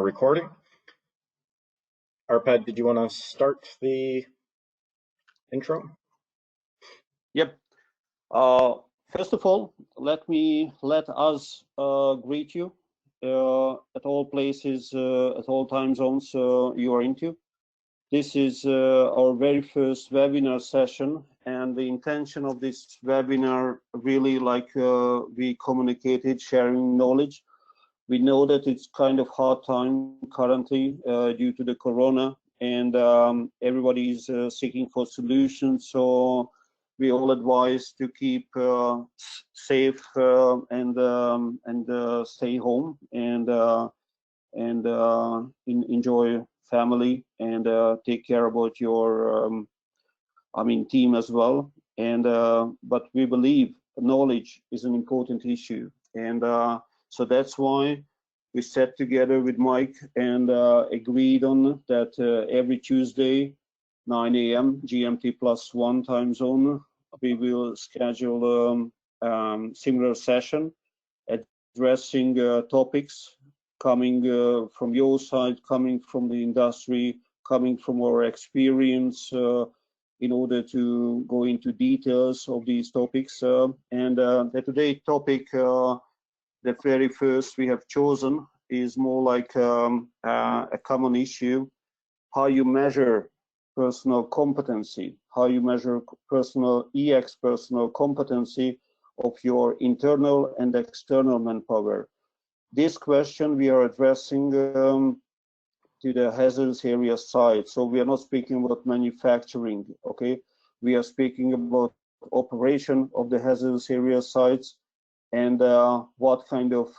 recording. Arpad, did you want to start the intro? Yep. First of all, let us greet you at all places, at all time zones you are into. This is our very first webinar session, and the intention of this webinar, really, like we communicated, sharing knowledge. We know that it's kind of hard time currently due to the corona, and everybody is seeking for solutions. So we all advise to keep safe and stay home and enjoy family and take care about your team as well. And but we believe knowledge is an important issue, and so that's why we sat together with Mike and agreed on that every Tuesday, 9 a.m. GMT +1 time zone, we will schedule similar session addressing topics coming from your side, coming from the industry, coming from our experience, in order to go into details of these topics. And the today's topic, the very first we have chosen, is more like a common issue: how you measure personal competency, how you measure personal competency of your internal and external manpower. This question we are addressing to the hazardous area side. So we are not speaking about manufacturing, okay? We are speaking about operation of the hazardous area sites, and what kind of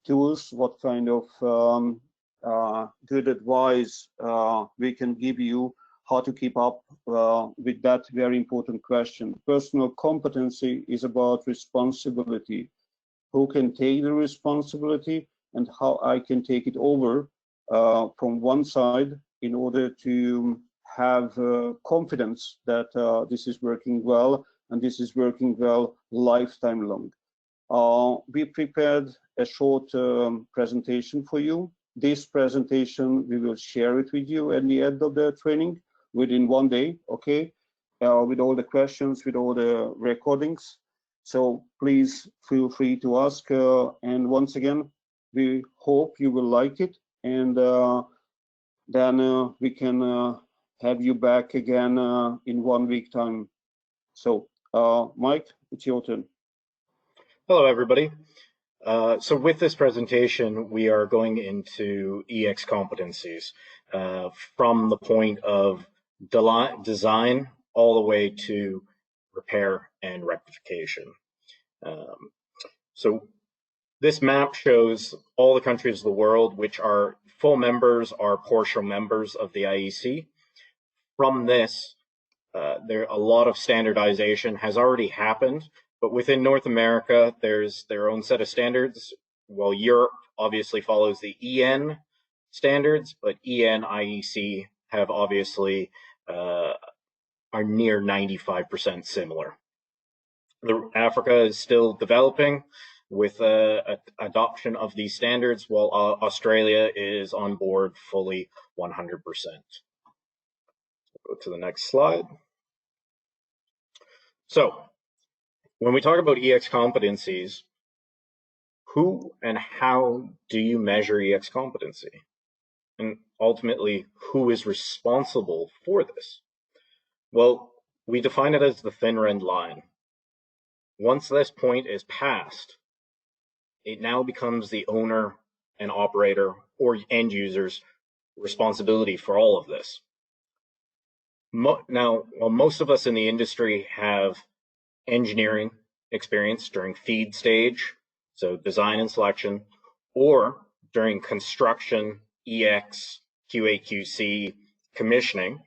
tools, what kind of good advice we can give you how to keep up with that very important question. Personal competency is about responsibility. Who can take the responsibility and how I can take it over from one side in order to have confidence that this is working well, and this is working well lifetime long. We prepared a short presentation for you. This presentation, we will share it with you at the end of the training within 1 day, okay? With all the questions, with all the recordings. So please feel free to ask. And once again, we hope you will like it. And then we can have you back again in 1 week time. So Mike, it's your turn. Hello, everybody. So with this presentation, we are going into EX competencies from the point of design all the way to repair and rectification. So this map shows all the countries of the world which are full members or partial members of the IEC. From this, a lot of standardization has already happened, but within North America, there's their own set of standards. Well, Europe obviously follows the EN standards, but EN, IEC have obviously are near 95% similar. Africa is still developing with adoption of these standards, while Australia is on board fully 100%. Go to the next slide. So when we talk about EX competencies, who and how do you measure EX competency? And ultimately, who is responsible for this? Well, we define it as the thin red line. Once this point is passed, it now becomes the owner and operator or end user's responsibility for all of this. Now, while most of us in the industry have engineering experience during feed stage, so design and selection, or during construction, EX, QA/QC, commissioning,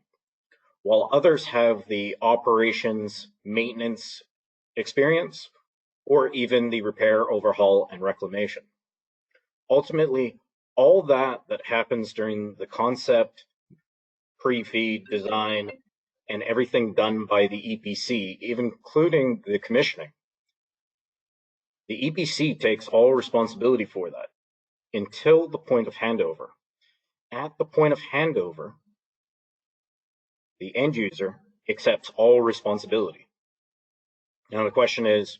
while others have the operations maintenance experience, or even the repair, overhaul, and reclamation. Ultimately, all that happens during the concept, pre-feed, design, and everything done by the EPC, even including the commissioning. The EPC takes all responsibility for that. until the point of handover. At the point of handover, the end user accepts all responsibility. Now the question is,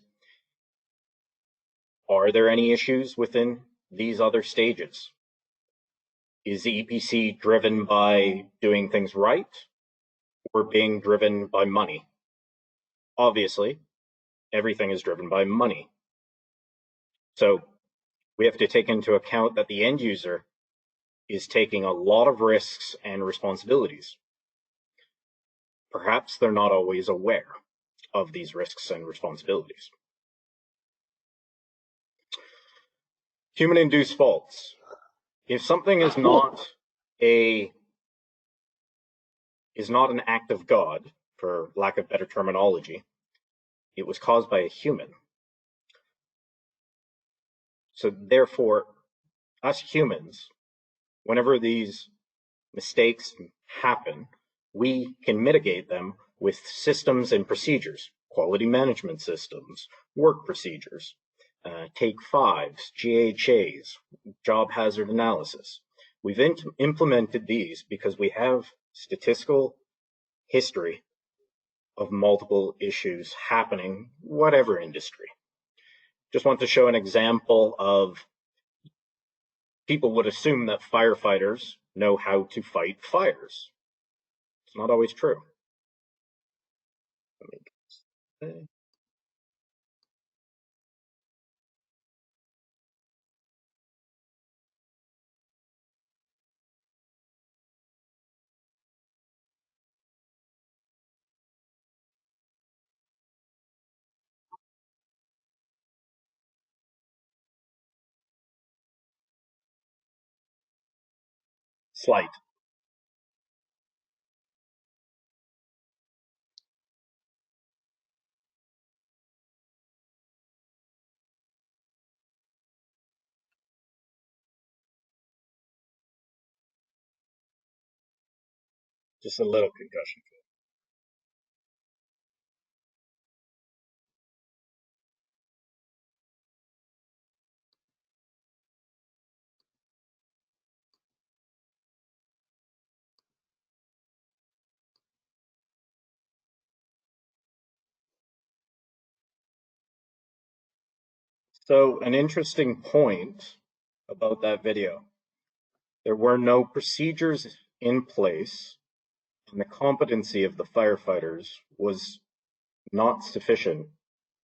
are there any issues within these other stages? Is the EPC driven by doing things right or being driven by money? Obviously, everything is driven by money. So we have to take into account that the end user is taking a lot of risks and responsibilities. Perhaps they're not always aware of these risks and responsibilities. Human-induced faults. If something is not an act of God, for lack of better terminology, it was caused by a human. So therefore, us humans, whenever these mistakes happen, we can mitigate them with systems and procedures, quality management systems, work procedures, Take 5s, GHAs, job hazard analysis. We've implemented these because we have statistical history of multiple issues happening, whatever industry. Just want to show an example of, people would assume that firefighters know how to fight fires. It's not always true. Slight. Just a little concussion. So an interesting point about that video, there were no procedures in place, and the competency of the firefighters was not sufficient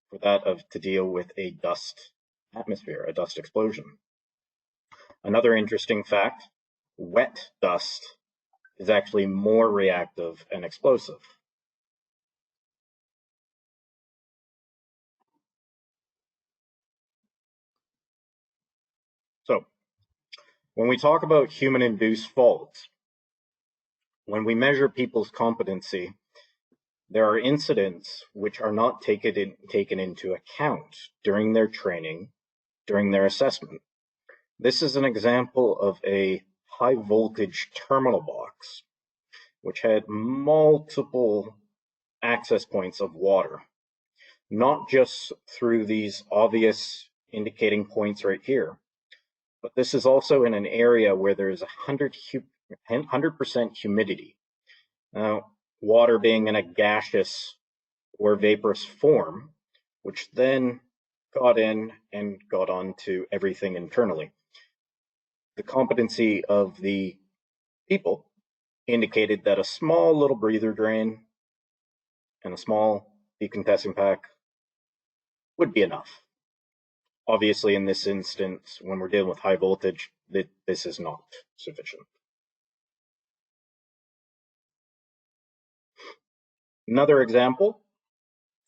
for that to deal with a dust atmosphere, a dust explosion. Another interesting fact, wet dust is actually more reactive and explosive. So when we talk about human-induced faults, when we measure people's competency, there are incidents which are not taken into account during their training, during their assessment. This is an example of a high voltage terminal box, which had multiple access points of water, not just through these obvious indicating points right here, but this is also in an area where there is 100% humidity. Now, water being in a gaseous or vaporous form, which then got in and got onto everything internally. The competency of the people indicated that a small little breather drain and a small decompressing pack would be enough. Obviously, in this instance, when we're dealing with high voltage, this is not sufficient. Another example,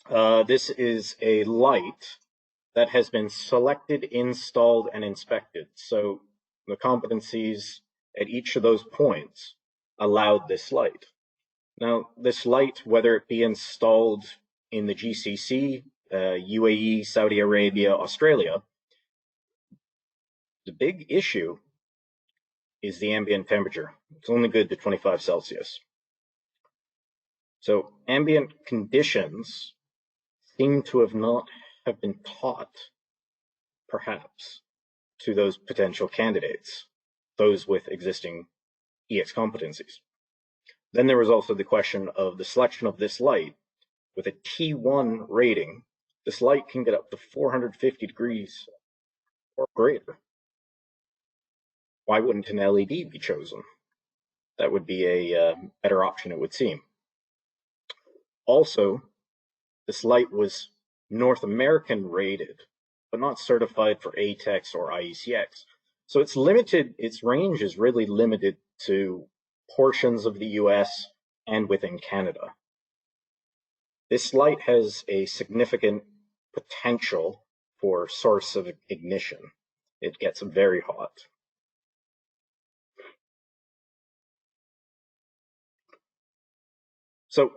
this is a light that has been selected, installed, and inspected. So the competencies at each of those points allowed this light. Now, this light, whether it be installed in the GCC, UAE, Saudi Arabia, Australia, the big issue is the ambient temperature. It's only good to 25 Celsius. So ambient conditions seem to have not have been taught, perhaps. to those potential candidates, those with existing EX competencies. Then there was also the question of the selection of this light. With a T1 rating, this light can get up to 450 degrees or greater. Why wouldn't an LED be chosen? That would be a better option, it would seem. Also, this light was North American rated, but not certified for ATEX or IECEx. So it's limited, its range is really limited to portions of the US and within Canada. This light has a significant potential for source of ignition. It gets very hot. So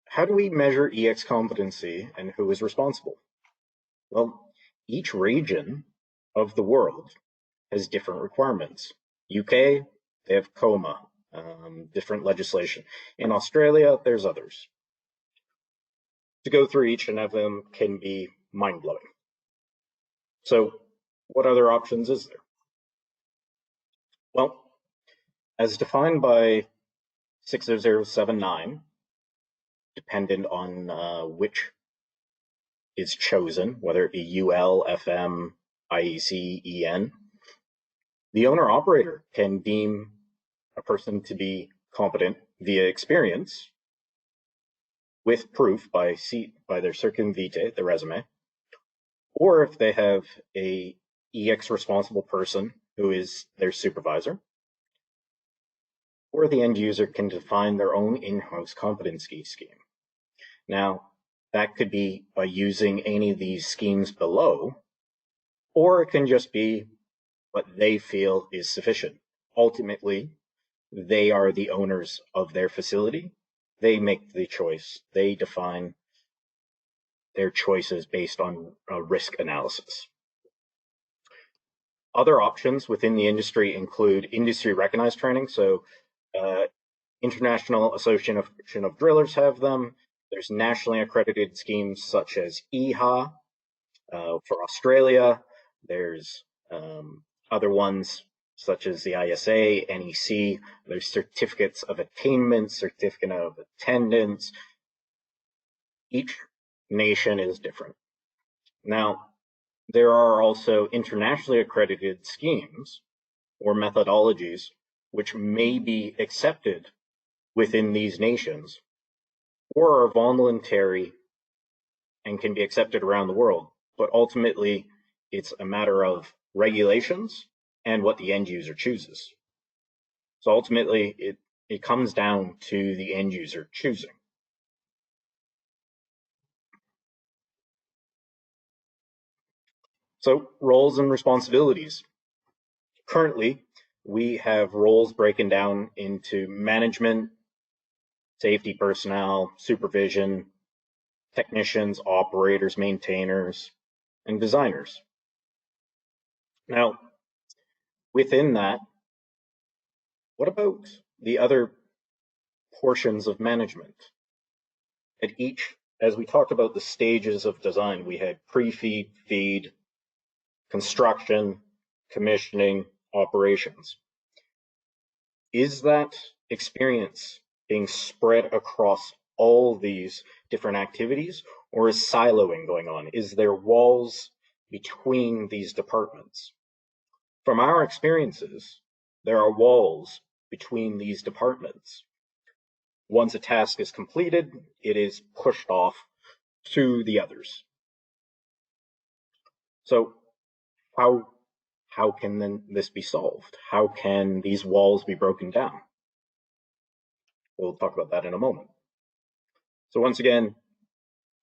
how do we measure EX competency and who is responsible? Well, each region of the world has different requirements. UK, they have COMA, different legislation. In Australia, there's others. To go through each and of them can be mind-blowing. So what other options is there? Well, as defined by 60079, dependent on which is chosen, whether it be UL, FM, IEC, EN, the owner-operator can deem a person to be competent via experience with proof by their circum vitae, the resume, or if they have a EX responsible person who is their supervisor, or the end user can define their own in-house competency scheme. Now, that could be by using any of these schemes below, or it can just be what they feel is sufficient. Ultimately, they are the owners of their facility. They make the choice. They define their choices based on a risk analysis. Other options within the industry include industry recognized training. So International Association of Drillers have them. There's nationally accredited schemes such as EEHA for Australia. There's other ones such as the ISA, NEC. There's certificates of attainment, certificate of attendance. Each nation is different. Now, there are also internationally accredited schemes or methodologies which may be accepted within these nations or are voluntary and can be accepted around the world. But ultimately, it's a matter of regulations and what the end user chooses. So ultimately, it comes down to the end user choosing. So roles and responsibilities. Currently, we have roles breaking down into management, safety personnel, supervision, technicians, operators, maintainers, and designers. Now, within that, what about the other portions of management? At each, as we talked about the stages of design, we had pre-feed, feed, construction, commissioning, operations. Is that experience being spread across all these different activities, or is siloing going on? Is there walls between these departments? From our experiences, there are walls between these departments. Once a task is completed, it is pushed off to the others. So how can then this be solved? How can these walls be broken down? We'll talk about that in a moment. So once again,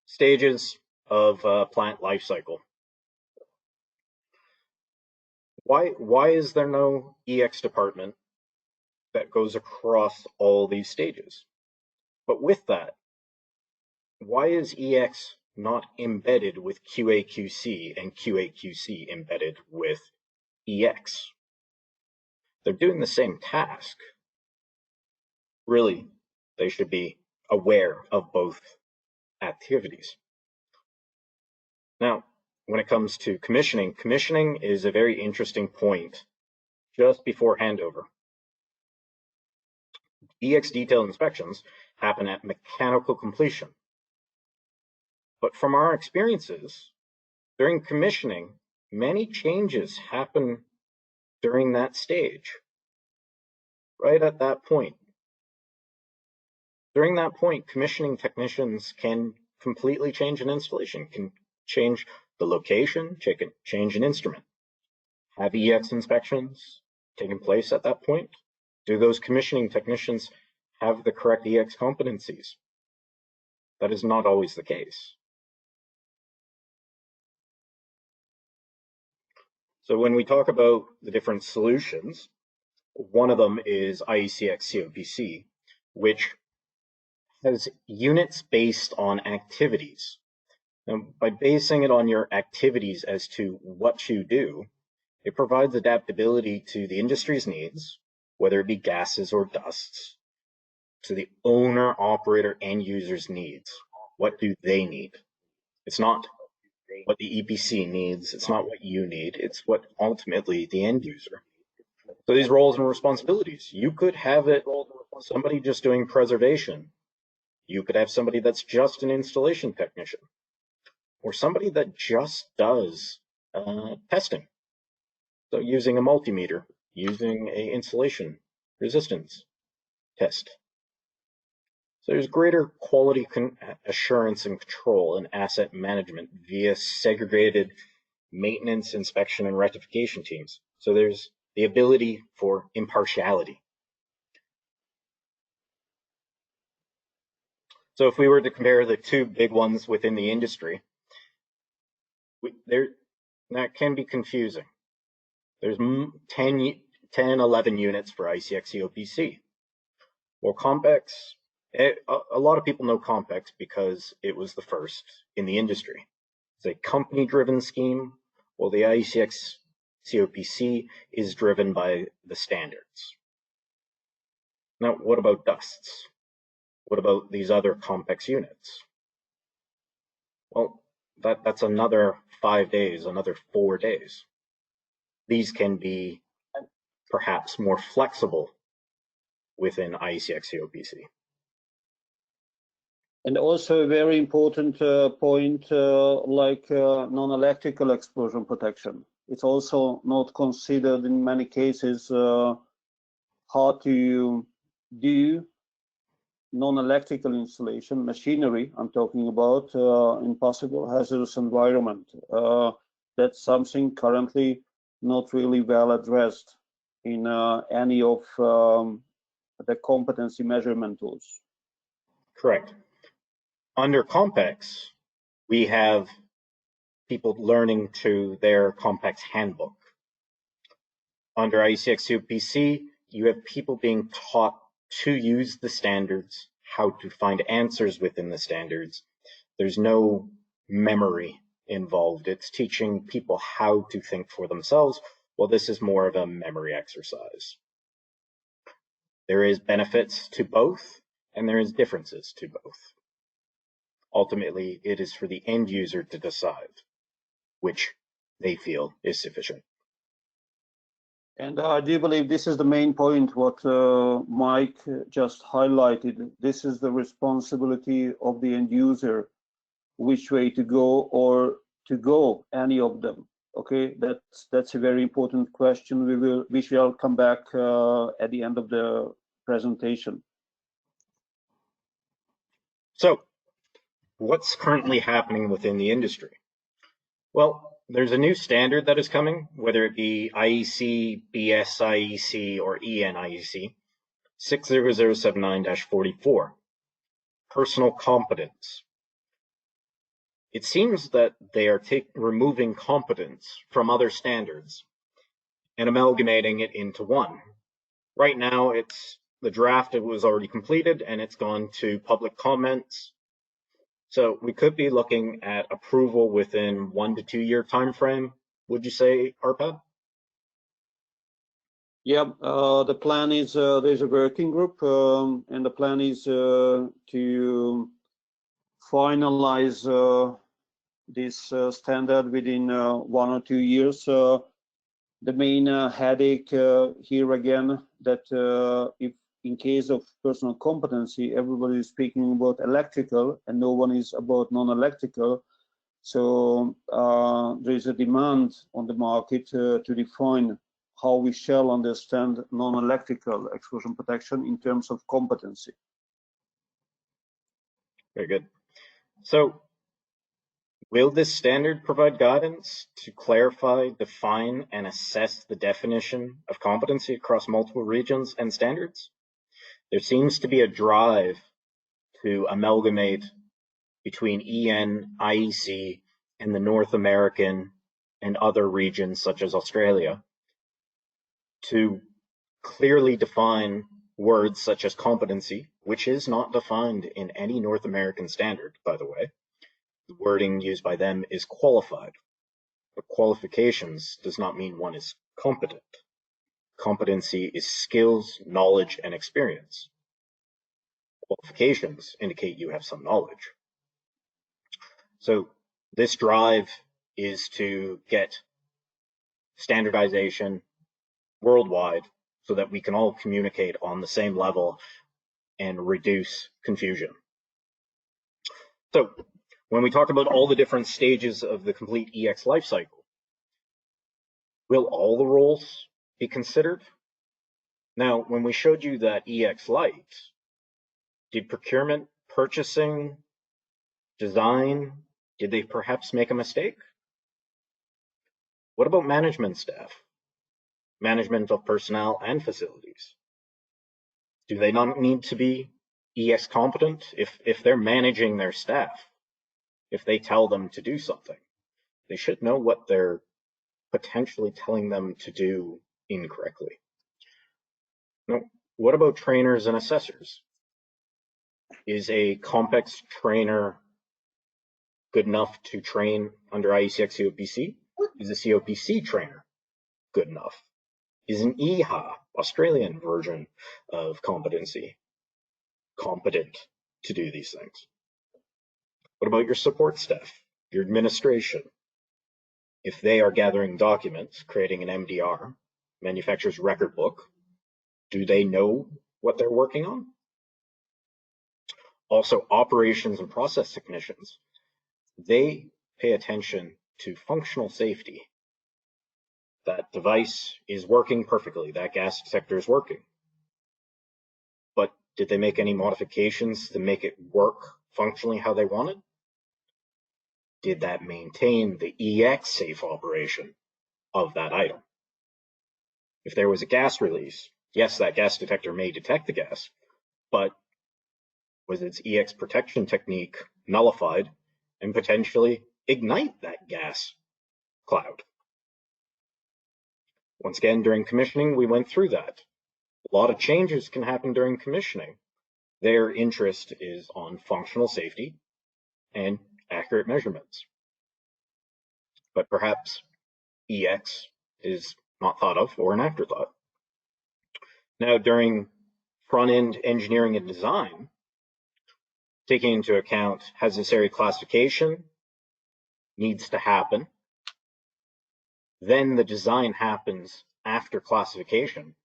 stages of plant life cycle. Why is there no EX department that goes across all these stages? But with that, why is EX not embedded with QA/QC and QA/QC embedded with EX? They're doing the same task. Really, they should be aware of both activities. Now, when it comes to commissioning, commissioning is a very interesting point just before handover. EX detailed inspections happen at mechanical completion. But from our experiences, during commissioning, many changes happen during that stage, right at that point. During that point, commissioning technicians can completely change an installation, can change the location, change an instrument. Have EX inspections taken place at that point? Do those commissioning technicians have the correct EX competencies? That is not always the case. So when we talk about the different solutions, one of them is IECEx COPC, which has units based on activities. Now, by basing it on your activities as to what you do, it provides adaptability to the industry's needs, whether it be gases or dusts, to the owner, operator, end user's needs. What do they need? It's not what the EPC needs, it's not what you need, it's what ultimately the end user. So these roles and responsibilities, you could have it somebody just doing preservation. You could have somebody that's just an installation technician, or somebody that just does testing. So using a multimeter, using a insulation resistance test. So there's greater quality assurance and control and asset management via segregated maintenance, inspection, and rectification teams. So there's the ability for impartiality. So if we were to compare the two big ones within the industry, that can be confusing. There's 10, 11 units for IECEx COPC. Well, Compex, a lot of people know Compex because it was the first in the industry. It's a company-driven scheme, while the IECEx COPC is driven by the standards. Now, what about dusts? What about these other Compex units? Well, that's another 5 days, another 4 days. These can be perhaps more flexible within IECEx COPC. And also a very important point, like non-electrical explosion protection. It's also not considered in many cases how to do non-electrical installation machinery. I'm talking about in possible hazardous environment. That's something currently not really well addressed in any of the competency measurement tools. Correct. Under Compex, we have people learning to their Compex handbook. Under IECEx COPC, you have people being taught to use the standards, how to find answers within the standards. There's no memory involved. It's teaching people how to think for themselves. Well, this is more of a memory exercise. There is benefits to both, and there is differences to both. Ultimately, it is for the end user to decide which they feel is sufficient. And I do believe this is the main point what Mike just highlighted. This is the responsibility of the end user, which way to go or to go any of them. Okay, that's a very important question. We shall come back at the end of the presentation. So, what's currently happening within the industry? Well, there's a new standard that is coming, whether it be IEC, BSIEC, or ENIEC, 60079-44, personal competence. It seems that they are removing competence from other standards and amalgamating it into one. Right now, the draft was already completed and it's gone to public comments. So we could be looking at approval within 1 to 2 year time frame. Would you say, Arpad? Yeah, the plan is there's a working group, and the plan is to finalize this standard within 1 or 2 years. The main headache here again, that if in case of personal competency, everybody is speaking about electrical and no one is about non-electrical. So there is a demand on the market to define how we shall understand non-electrical explosion protection in terms of competency. Very good. So, will this standard provide guidance to clarify, define, and assess the definition of competency across multiple regions and standards? There seems to be a drive to amalgamate between EN, IEC, and the North American and other regions such as Australia to clearly define words such as competency, which is not defined in any North American standard, by the way. The wording used by them is qualified, but qualifications does not mean one is competent. Competency is skills, knowledge, and experience. Qualifications indicate you have some knowledge. So this drive is to get standardization worldwide so that we can all communicate on the same level and reduce confusion. So when we talk about all the different stages of the complete EX lifecycle, will all the roles be considered? Now, when we showed you that EX Lite, did procurement, purchasing, design, did they perhaps make a mistake? What about management staff? Management of personnel and facilities? Do they not need to be EX competent if they're managing their staff? If they tell them to do something, they should know what they're potentially telling them to do incorrectly. Now, what about trainers and assessors? Is a complex trainer good enough to train under IECEx COPC? Is a COPC trainer good enough? Is an EEHA, Australian version of competency, competent to do these things? What about your support staff, your administration? If they are gathering documents, creating an MDR, manufacturer's record book, do they know what they're working on? Also, operations and process technicians, they pay attention to functional safety. That device is working perfectly, that gas detector is working. But did they make any modifications to make it work functionally how they wanted? Did that maintain the EX safe operation of that item? If there was a gas release, yes, that gas detector may detect the gas, but was its EX protection technique nullified and potentially ignite that gas cloud? Once again, during commissioning, we went through that. A lot of changes can happen during commissioning. Their interest is on functional safety and accurate measurements. But perhaps EX is not thought of or an afterthought. Now, during front-end engineering and design, taking into account hazardous area classification needs to happen. Then the design happens after classification.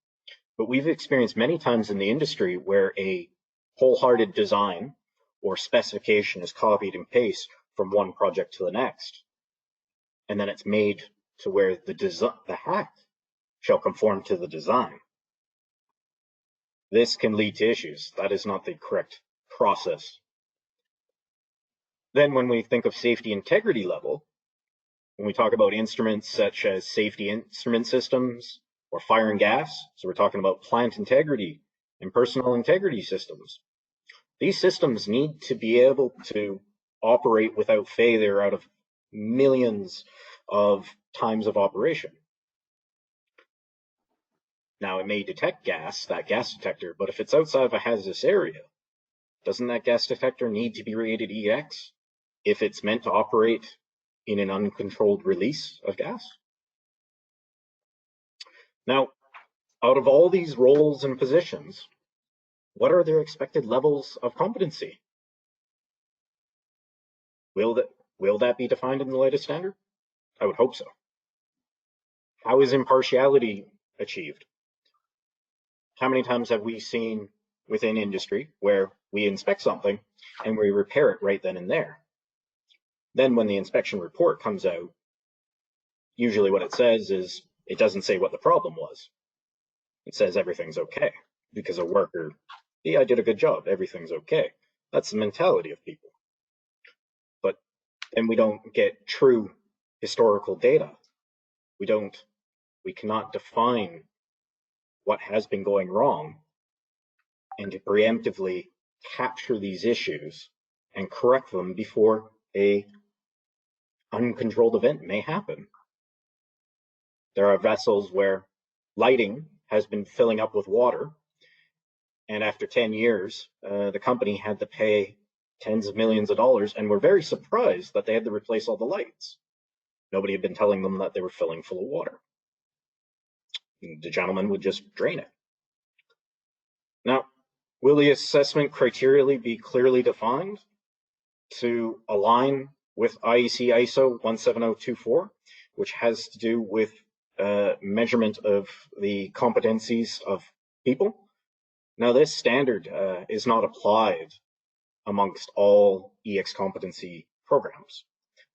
But we've experienced many times in the industry where a wholehearted design or specification is copied and pasted from one project to the next. And then it's made to where the hack shall conform to the design. This can lead to issues. That is not the correct process. Then when we think of safety integrity level, when we talk about instruments such as safety instrument systems or fire and gas, so we're talking about plant integrity and personnel integrity systems. These systems need to be able to operate without failure out of millions of times of operation. Now, it may detect gas, that gas detector, but if it's outside of a hazardous area, doesn't that gas detector need to be rated EX if it's meant to operate in an uncontrolled release of gas? Now, out of all these roles and positions, what are their expected levels of competency? Will Will that be defined in the latest standard? I would hope so. How is impartiality achieved? How many times have we seen within industry where we inspect something and we repair it right then and there? Then when the inspection report comes out, usually what it says is, it doesn't say what the problem was. It says everything's okay because a worker, yeah, I did a good job, everything's okay. That's the mentality of people. But then we don't get true historical data. We cannot define what has been going wrong and to preemptively capture these issues and correct them before a uncontrolled event may happen. There are vessels where lighting has been filling up with water, and after 10 years, the company had to pay tens of millions of dollars, and were very surprised that they had to replace all the lights. Nobody had been telling them that they were filling full of water. The gentleman would just drain it. Now, will the assessment criteria be clearly defined to align with IEC ISO 17024, which has to do with measurement of the competencies of people? Now, this standard is not applied amongst all Ex Competency programs.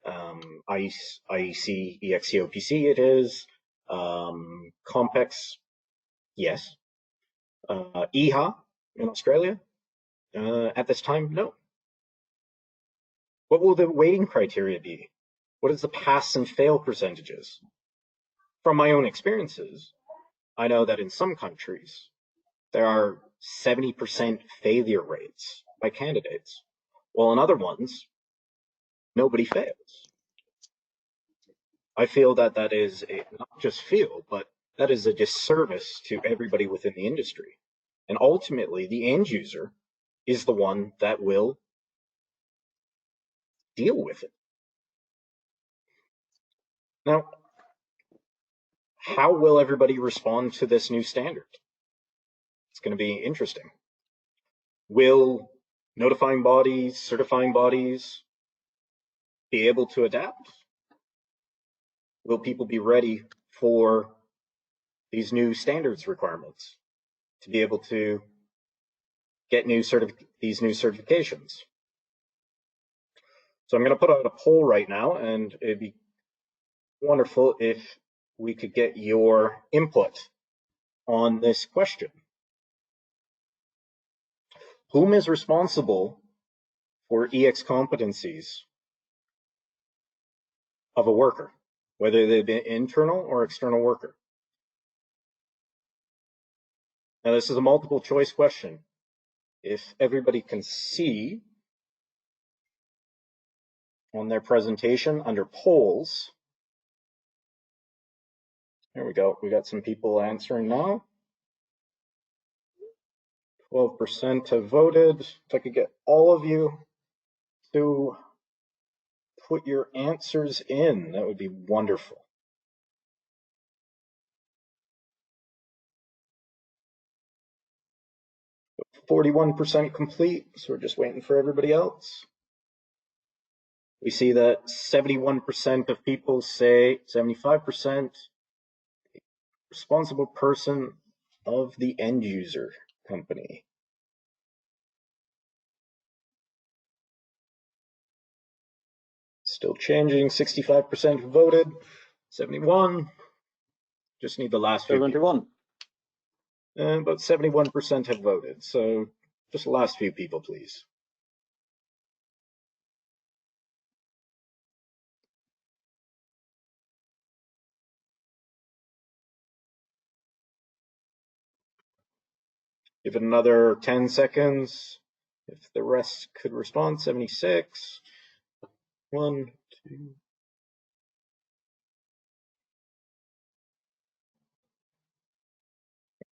IEC, EXCOPC it is, Compex, yes. EEHA in Australia, at this time, no. What will the weighting criteria be? What is the pass and fail percentages? From my own experiences, I know that in some countries, there are 70% failure rates by candidates, while in other ones, nobody fails. I feel that that is not just feel, but that is a disservice to everybody within the industry. And ultimately, the end user is the one that will deal with it. Now, how will everybody respond to this new standard? It's going to be interesting. Will notifying bodies, certifying bodies be able to adapt? Will people be ready for these new standards requirements to be able to get these new certifications? So I'm going to put out a poll right now, and it'd be wonderful if we could get your input on this question. Whom is responsible for EX competencies of a worker, whether they be internal or external worker? Now, this is a multiple choice question. If everybody can see on their presentation under polls, there we go. We got some people answering now. 12% have voted. If I could get all of you to put your answers in, that would be wonderful. But 41% complete, so we're just waiting for everybody else. We see that 71% of people say, 75%, responsible person of the end user company. Still changing, 65% voted, 71. Just need the last few. 71. About 71% have voted, so just the last few people, please. Give it another 10 seconds. If the rest could respond, 76. 1, 2.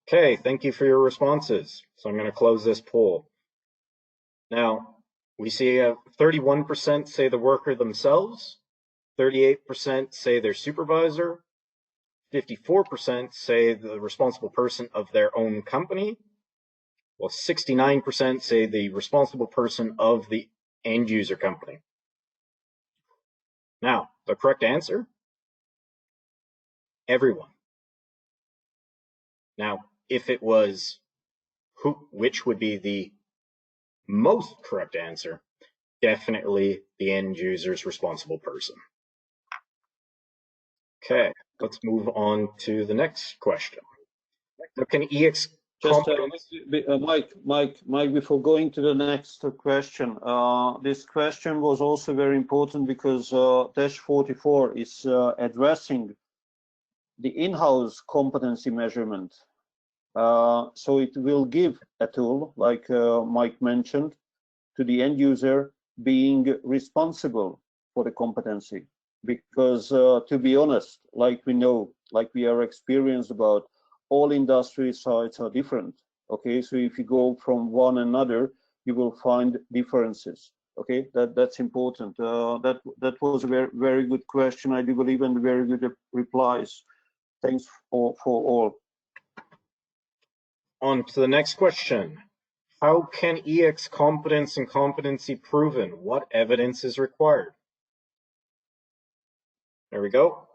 Okay, thank you for your responses. So I'm going to close this poll. Now, we see 31% say the worker themselves, 38% say their supervisor, 54% say the responsible person of their own company, while 69% say the responsible person of the end user company. Now, the correct answer, everyone. Now, if it was which would be the most correct answer, definitely the end user's responsible person. Okay, let's move on to the next question. How can EX competence... Mike, before going to the next question, this question was also very important because dash 44 is addressing the in-house competency measurement. So it will give a tool, like Mike mentioned, to the end user being responsible for the competency. Because to be honest, like we know, like we are experienced about, all industry sites are different. Okay, so if you go from one another, you will find differences. Okay, that's important. That was a very good question. I do believe, and very good replies. Thanks for all. On to the next question. How can EX competence and competency proven? What evidence is required? There we go.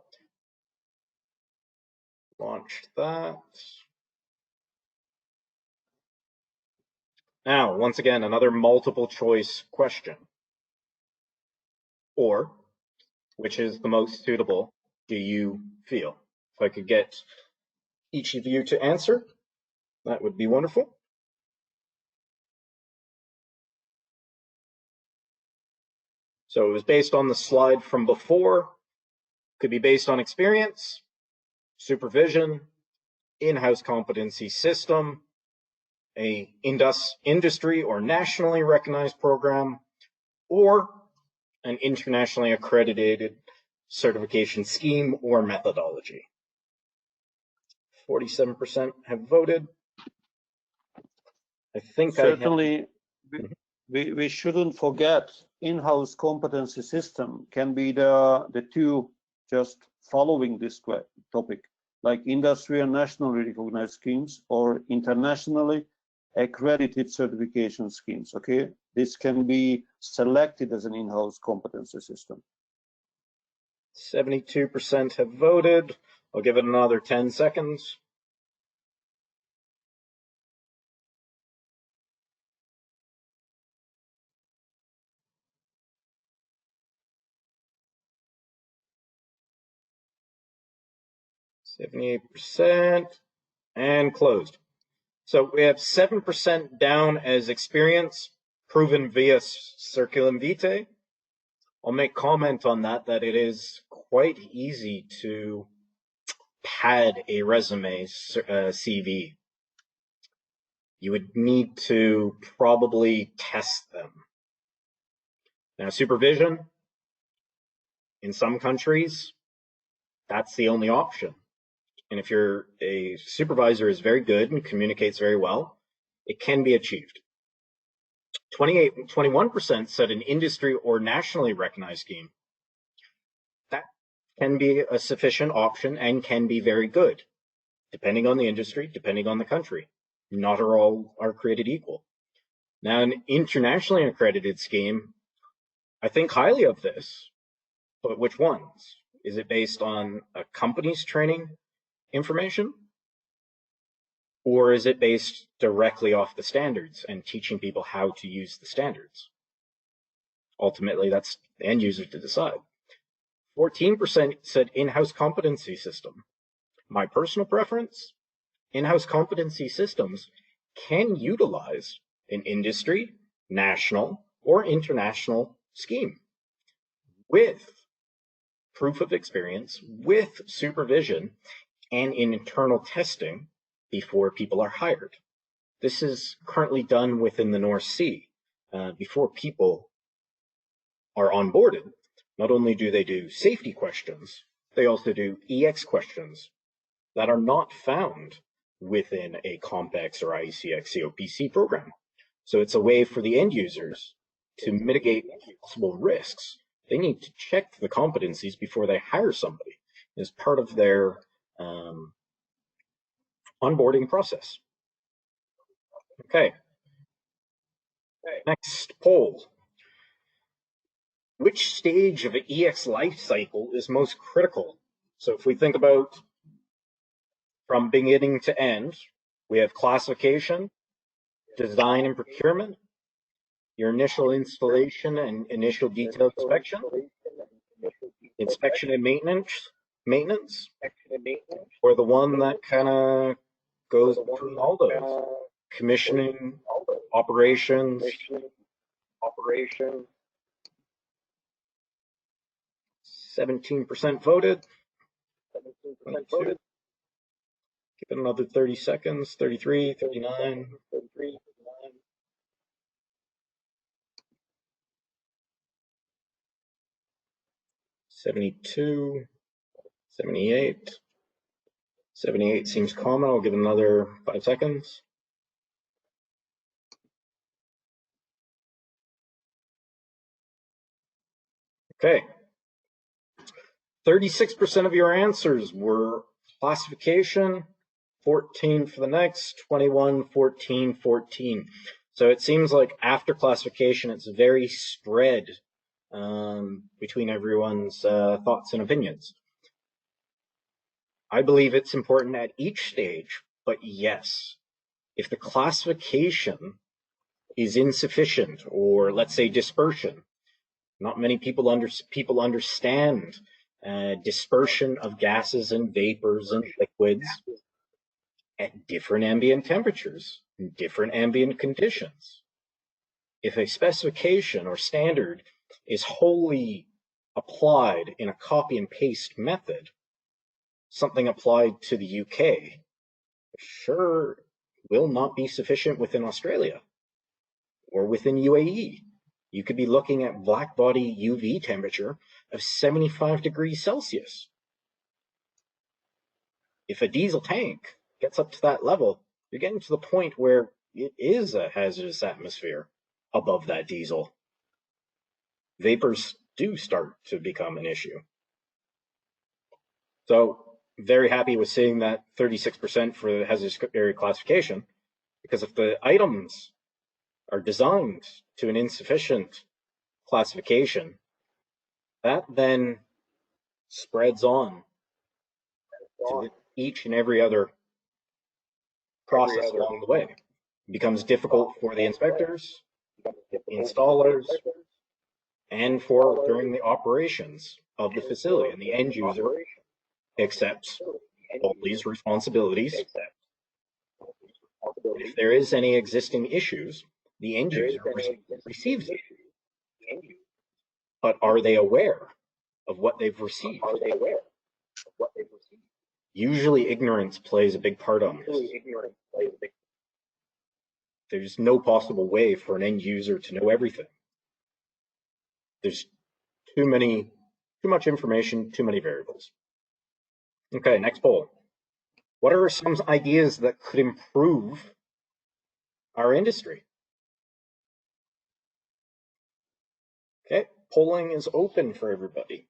Launch that. Now, once again, another multiple choice question. Or, which is the most suitable, do you feel? If I could get each of you to answer, that would be wonderful. So it was based on the slide from before, could be based on experience, supervision, in-house competency system, a industry or nationally recognized program, or an internationally accredited certification scheme or methodology. 47% have voted. I think certainly we shouldn't forget in-house competency system can be the two just following this topic, like industry and nationally recognized schemes or internationally accredited certification schemes. Okay, this can be selected as an in-house competency system. 72% have voted. I'll give it another 10 seconds. %, and closed. So we have 7% down as experience, proven via curriculum vitae. I'll make comment on that it is quite easy to pad a resume CV. You would need to probably test them. Now, supervision, in some countries, that's the only option. And if you're a supervisor is very good and communicates very well, it can be achieved. 21% said an industry or nationally recognized scheme. That can be a sufficient option and can be very good, depending on the industry, depending on the country. Not all are created equal. Now, an internationally accredited scheme, I think highly of this, but which ones? Is it based on a company's training information? Or is it based directly off the standards and teaching people how to use the standards? Ultimately, that's the end user to decide. 14% said in-house competency system. My personal preference, in-house competency systems can utilize an industry, national, or international scheme with proof of experience, with supervision, and internal testing before people are hired. This is currently done within the North Sea. Before people are onboarded, not only do they do safety questions, they also do EX questions that are not found within a COMPEX or IECEx COPC program. So it's a way for the end users to mitigate possible risks. They need to check the competencies before they hire somebody as part of their onboarding process. Okay. Next poll. which stage of an EX life cycle is most critical? So if we think about from beginning to end, we have classification, design and procurement, your initial installation and initial detail inspection, inspection and maintenance, or the one that kind of goes between all those, commissioning, operations, 17% voted. 22. Give it another 30 seconds. 33, 39. 72, 78. 78 seems common. I'll give it another 5 seconds. Okay. 36% of your answers were classification, 14 for the next, 21, 14, 14. So it seems like after classification, it's very spread between everyone's thoughts and opinions. I believe it's important at each stage, but yes, if the classification is insufficient, or let's say dispersion, not many people understand dispersion of gases and vapors and liquids at different ambient temperatures, in different ambient conditions. If a specification or standard is wholly applied in a copy and paste method, something applied to the UK sure will not be sufficient within Australia or within UAE. You could be looking at black body UV temperature of 75 degrees Celsius. If a diesel tank gets up to that level, you're getting to the point where it is a hazardous atmosphere above that diesel. Vapors do start to become an issue. So very happy with seeing that 36% for the hazardous area classification, because if the items are designed to an insufficient classification, that then spreads on to each and every other process along the way. It becomes difficult for the inspectors, installers, and for during the operations of the facility, and the end user accepts all these responsibilities. If there is any existing issues, the end user receives it. But are they aware of what they've received? Usually ignorance plays a big part on this. There's no possible way for an end user to know everything. There's too much information, too many variables. Okay, next poll. What are some ideas that could improve our industry? Okay, polling is open for everybody.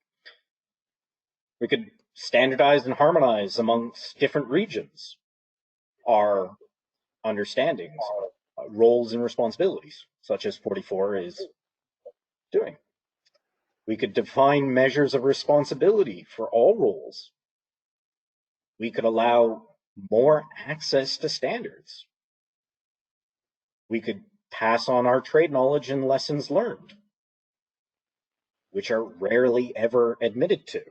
We could standardize and harmonize amongst different regions our understandings, roles and responsibilities, such as 44 is doing. We could define measures of responsibility for all roles. We could allow more access to standards. We could pass on our trade knowledge and lessons learned, which are rarely ever admitted to.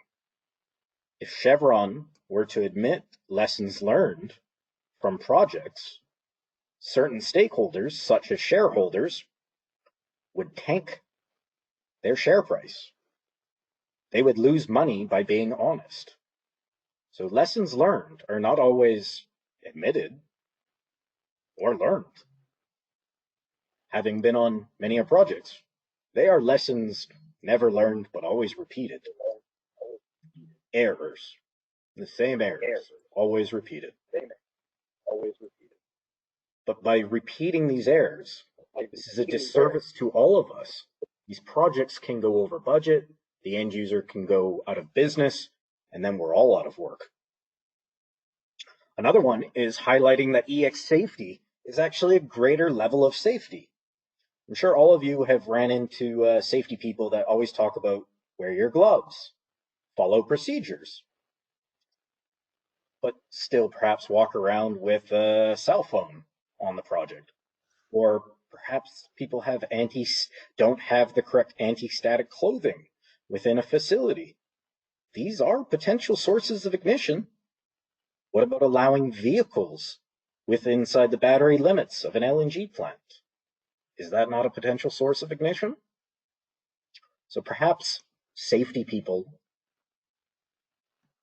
If Chevron were to admit lessons learned from projects, certain stakeholders, such as shareholders, would tank their share price. They would lose money by being honest. So lessons learned are not always admitted or learned. Having been on many projects, they are lessons never learned but always repeated. Errors, the same errors, always repeated. But by repeating these errors, this is a disservice to all of us. These projects can go over budget, the end user can go out of business, and then we're all out of work. Another one is highlighting that EX safety is actually a greater level of safety. I'm sure all of you have ran into safety people that always talk about wear your gloves, follow procedures, but still perhaps walk around with a cell phone on the project. Or perhaps people don't have the correct anti-static clothing within a facility. These are potential sources of ignition. What about allowing vehicles inside the battery limits of an LNG plant? Is that not a potential source of ignition? So perhaps safety people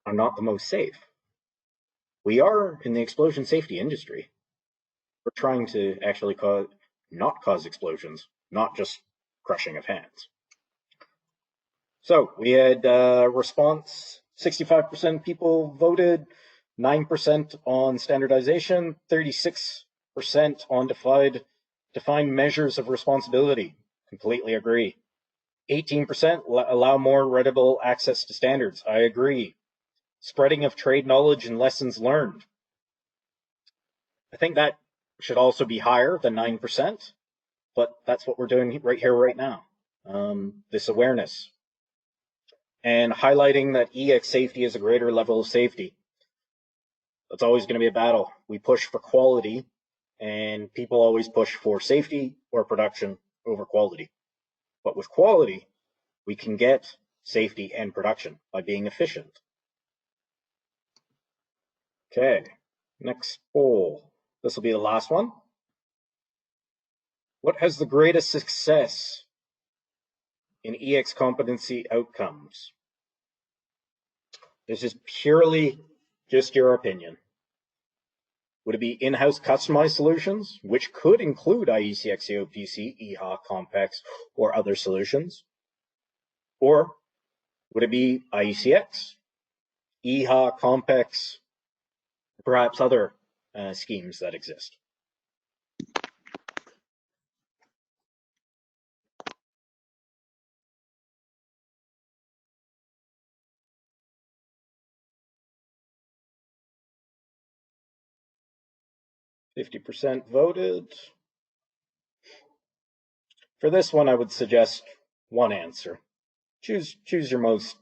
are not the most safe. We are in the explosion safety industry. We're trying to actually not cause explosions, not just crushing of hands. So we had response, 65% people voted, 9% on standardization, 36% on defined measures of responsibility. Completely agree. 18% allow more readable access to standards. I agree. Spreading of trade knowledge and lessons learned. I think that should also be higher than 9%, but that's what we're doing right here, right now. This awareness. And highlighting that EECEx safety is a greater level of safety. That's always going to be a battle. We push for quality, and people always push for safety or production over quality. But with quality, we can get safety and production by being efficient. Okay, next poll. This will be the last one. What has the greatest success in EECEx competency outcomes? This is purely just your opinion. Would it be in-house customized solutions, which could include IECEx, COPC, EEHA, Compex, or other solutions? Or would it be IECEx, EEHA, Compex, perhaps other schemes that exist? %50 voted. For this one, I would suggest one answer. Choose your most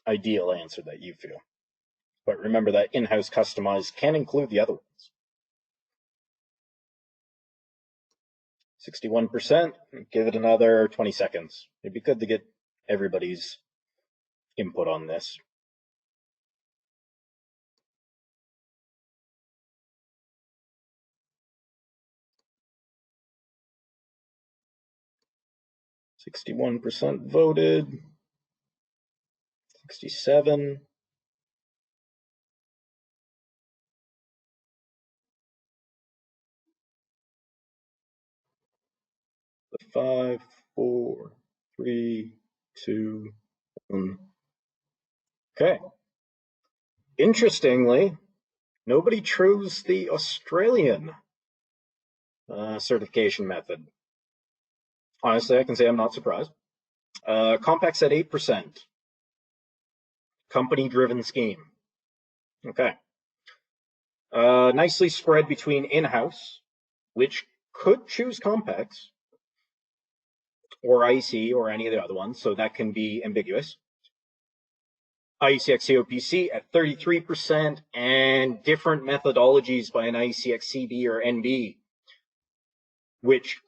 ideal answer that you feel. But remember that in-house customized can include the other ones. 61%, give it another 20 seconds. It'd be good to get everybody's input on this. %61 voted. 67. The 5, 4, 3, 2, 1. Okay. Interestingly, nobody chose the Australian certification method. Honestly, I can say I'm not surprised. Compex at 8%. Company-driven scheme. Okay. Nicely spread between in-house, which could choose Compex, or IEC, or any of the other ones, so that can be ambiguous. IECEx COPC at 33%, and different methodologies by an IECEx CB or NB, which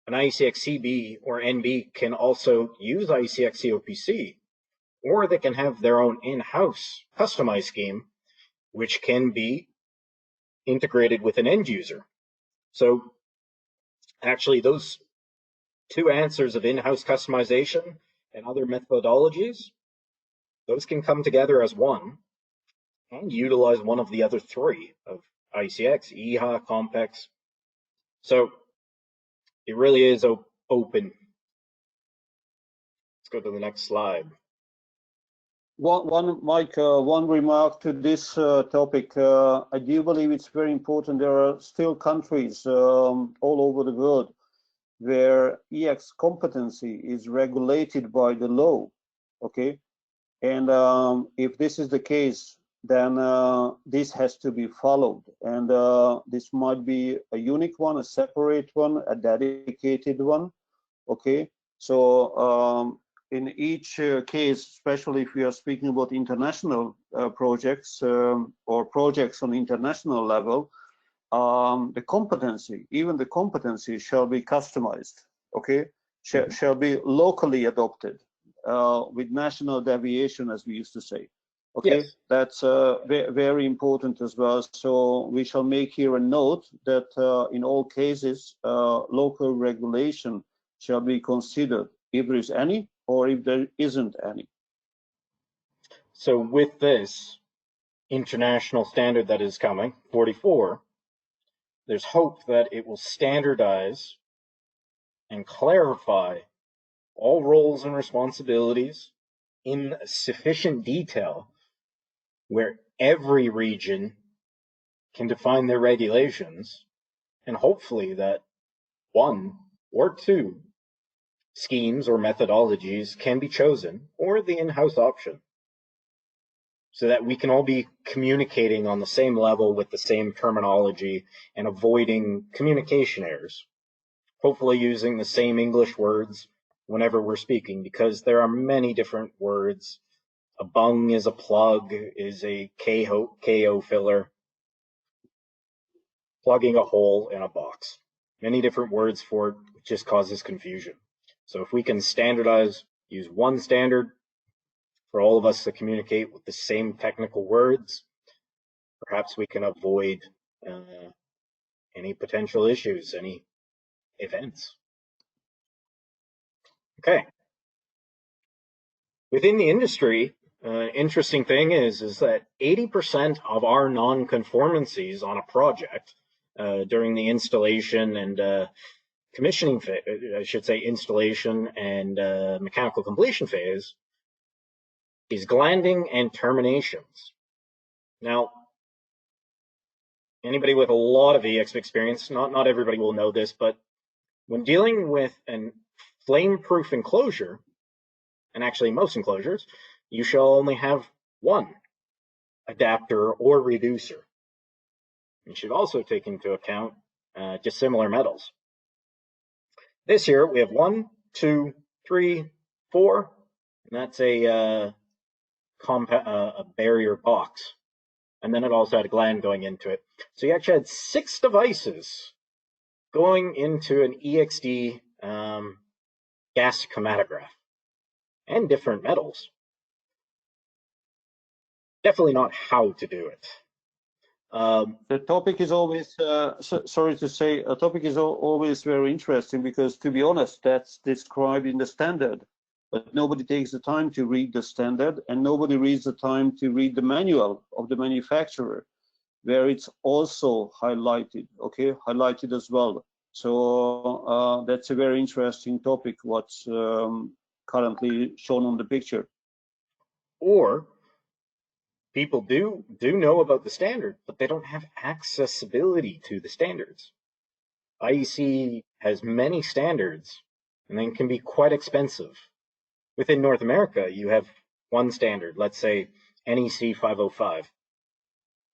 an IECEx CB or NB can also use IECEx COPC, or they can have their own in-house customized scheme, which can be integrated with an end user. So actually those two answers of in-house customization and other methodologies, those can come together as one and utilize one of the other three of IECEx, EEHA, Compex. So it really is open. Let's go to the next slide. Mike, one remark to this topic. I do believe it's very important. There are still countries all over the world where Ex Competency is regulated by the law, okay? And if this is the case, then this has to be followed. And this might be a unique one, a separate one, a dedicated one. Okay, so in each case, especially if we are speaking about international projects or projects on international level, the competency, even the competency shall be customized, okay, shall be locally adopted with national deviation, as we used to say. Okay, Yes. that's very important as well. So we shall make here a note that in all cases, local regulation shall be considered if there is any or if there isn't any. So with this international standard that is coming, 44, there's hope that it will standardize and clarify all roles and responsibilities in sufficient detail where every region can define their regulations, and hopefully that one or two schemes or methodologies can be chosen, or the in-house option, so that we can all be communicating on the same level with the same terminology and avoiding communication errors. Hopefully using the same English words whenever we're speaking, because there are many different words. A bung is a plug, is a KO filler, plugging a hole in a box. Many different words for it, which just causes confusion. So if we can standardize, use one standard for all of us to communicate with the same technical words, perhaps we can avoid any potential issues, any events. Okay. Within the industry, interesting thing is that 80% of our non-conformancies on a project during the installation and commissioning phase, I should say installation and mechanical completion phase, is glanding and terminations. Now, anybody with a lot of EX experience, not everybody will know this, but when dealing with a flame-proof enclosure, and actually most enclosures, you shall only have one adapter or reducer. You should also take into account dissimilar metals. This year we have 1, 2, 3, 4, and that's a barrier box. And then it also had a gland going into it. So you actually had 6 devices going into an EXD gas chromatograph, and different metals. Definitely not how to do it. The topic is always, sorry to say, a topic is always very interesting because, to be honest, that's described in the standard, but nobody takes the time to read the standard, and nobody reads the time to read the manual of the manufacturer, where it's also highlighted, okay, highlighted as well. So that's a very interesting topic, what's currently shown on the picture. Or people do know about the standard, but they don't have accessibility to the standards. IEC has many standards and then can be quite expensive. Within North America, you have one standard, let's say NEC 505.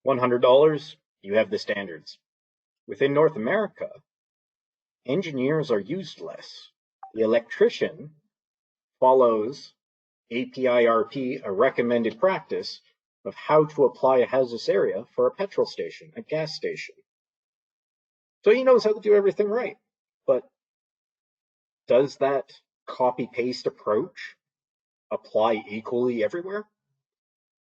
$100, you have the standards. Within North America, engineers are used less. The electrician follows APIRP, a recommended practice of how to apply a hazardous area for a petrol station, a gas station. So he knows how to do everything right. But does that copy-paste approach apply equally everywhere?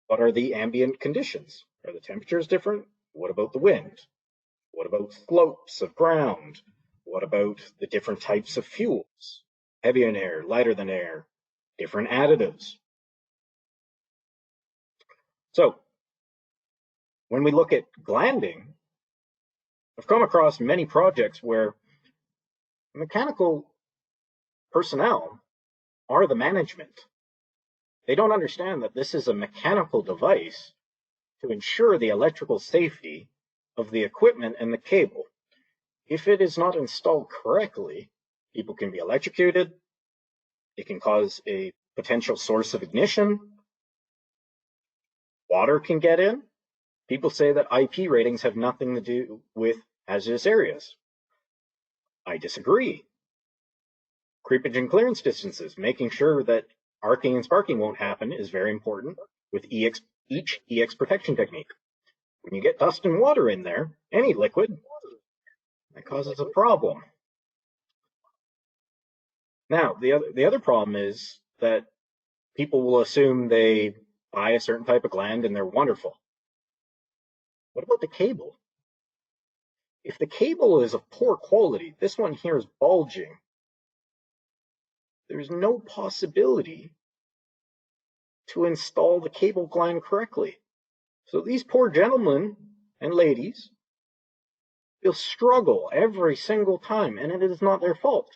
What are the ambient conditions? Are the temperatures different? What about the wind? What about slopes of ground? What about the different types of fuels? Heavier than air, lighter than air, different additives. So when we look at glanding, I've come across many projects where mechanical personnel are the management. They don't understand that this is a mechanical device to ensure the electrical safety of the equipment and the cable. If it is not installed correctly, people can be electrocuted. It can cause a potential source of ignition. Water can get in. People say that IP ratings have nothing to do with hazardous areas. I disagree. Creepage and clearance distances, making sure that arcing and sparking won't happen is very important with each EX protection technique. When you get dust and water in there, any liquid, that causes a problem. Now, the other problem is that people will assume they buy a certain type of gland and they're wonderful. What about the cable? If the cable is of poor quality, this one here is bulging, there's no possibility to install the cable gland correctly. So these poor gentlemen and ladies will struggle every single time, and it is not their fault.